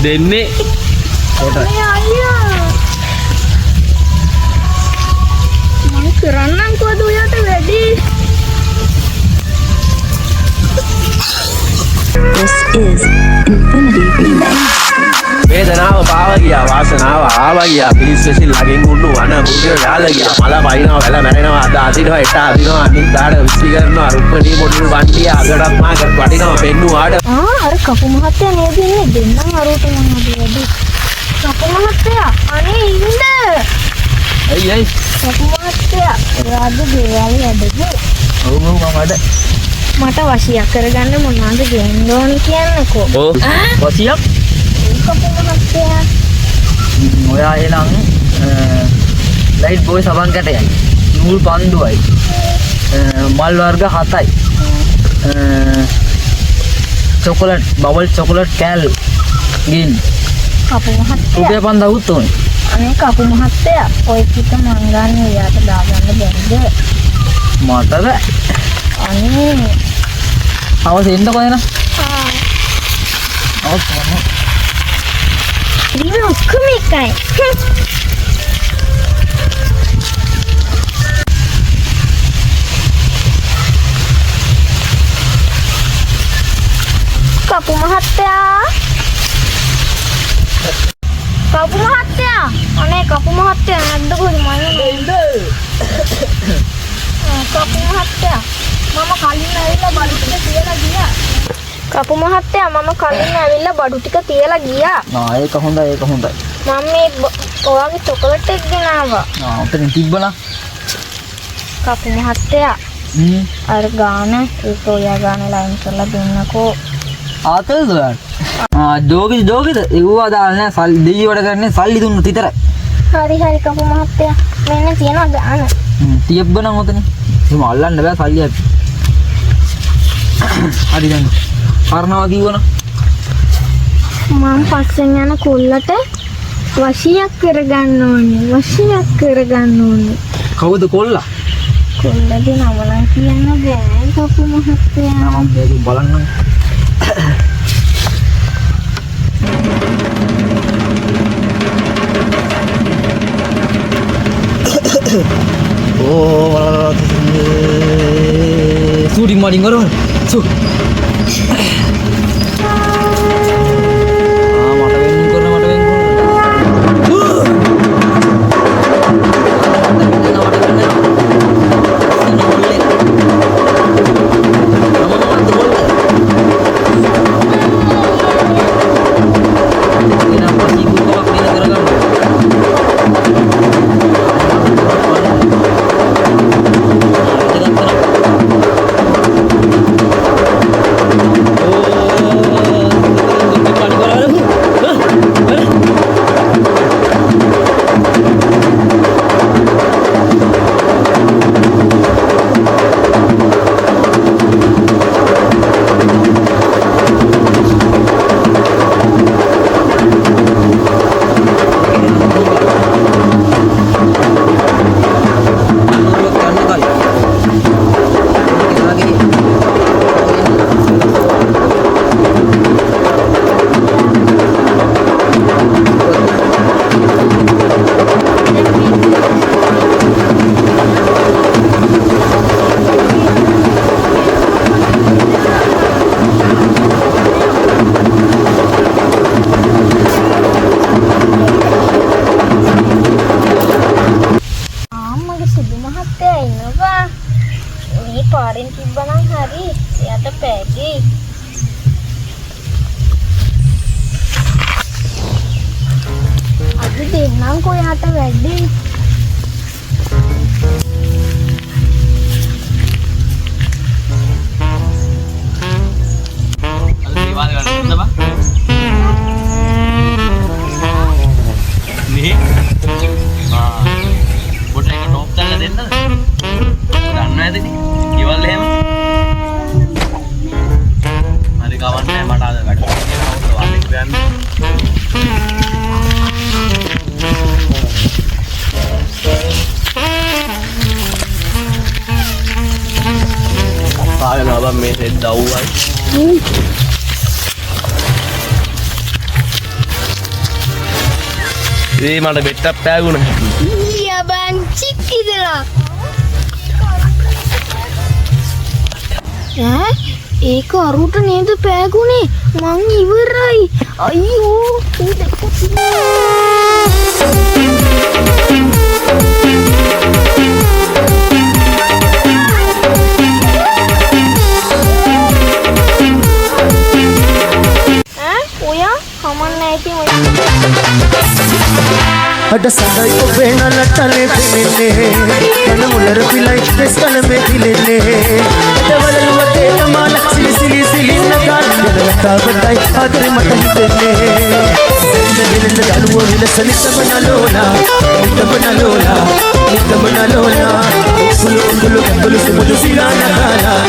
දෙන්නේ මම කරන්නම් කොහොද ඔයාට වැඩි This is Infinity Remix. වේදනාව පාව ගියා වාසනාව ආවා ගියා පිලිස් වෙසින් ළඟින් උන්නු අන මුදිය යාල ගියා මල වයින්නවා වැල මැරෙනවා අද අදිනවා එට අදිනවා අනිත් දාඩ විශ්ලි කරනවා රුප්පණී මොඩුල් වන්දිය අගඩක් මාකට වටිනවා පෙන්නු ආඩ අර කපු මහත්තයා නේද ඉන්නේ දෙන්නම් අරෝට මම අද වැඩි කපු මහත්තයා අනේ ඉන්න ඇයි කපු මහත්තයා රාජ දේවාලේ වැඩද ඔව් මම වැඩ මට වශියක් කරගන්න මොනවද ගේන්න ඕන කියන්නකෝ ඔව් වශියක් කපු මහත්තයා ඔයා එනම් ලයිට් බෝයි සබන් කැටයයි නූල් පන්දුවයි මල් වර්ග 7යි චොකලට් බබල් චොකලට් කෑල් ගින් කපු මහත්තයා රුපියල් 5000ක් උතුනේ අනේ කපු මහත්තයා ඔය කිත මං ගන්න එයාට දාගන්න බැරිද මට බෑ අනේ අවස් එන්න කොහෙන අවස් ඉතින් ඔක්කොම එකයි කපු මහත්තයා අනේ කපු මහත්තයා නැද්ද කොහෙද මම කපු මහත්තයා මම කලින් ඇවිල්ලා බඩු ටික තියලා ගියා කපු මහත්තයා මම කලින් ඇවිල්ලා බඩු ටික තියලා ගියා ඒක හොඳයි මම මේ ඔයාගේ චොකලට් එක ගෙනාවා ඔතන තිබ්බනා කපු මහත්තයා අර ගාන ඒක ඔයා ගාන ලයින් කරලා දෙන්නකෝ ආතල්ද ඔයාට ජෝගිද ඒවා දාලා නෑ සල්ලි දෙයි වඩ ගන්න සල්ලි දුන්නොත් විතරයි හරි කපු මහත්තයා මෙන්න තියනවා ගාන තියබ්බනම් ඔතන එහෙම අල්ලන්න බෑ සල්ලි අපි හරි දැන් කරනවා කිව්වන මම පස්සෙන් යන කොල්ලට වශියක් කරගන්න ඕනේ කවුද කොල්ලා කොල්ලගේ නම නම් කියන්න බෑ කපු මහත්තයා මම මේක බලන්නම් Shooting morning orang. So. Mata bengkok korna mata bengkok. පාරෙන් තිබ්බනම් හරි එයාට පැගි අපි දෙන්නම් කොයාට වැඩි Abang mesej daun. ඒ මට බෙට්ටක් පෑගුණා. ඊයා බංචික් ඉදලා. ඒක අරුට නේද පෑගුනේ? මං ඉවරයි. අයියෝ. ඔයා කමන්නේ ඉතින් ඔය අඩ සඳයි ඔබේ නලටනේ පිනෙන්නේ කන මුලර පිලයි ස්ට්‍රෙස් කල මෙතිලෙන්නේ දවලුවතේ තමාල සිලි සිලි නගාන දලතාවටයි ආදරේ මට හිතෙන්නේ දෙලෙන්න දලුව විලස නිතම නලෝලා පුළු පුළු කඹලු සුමුදු සිනානකාලා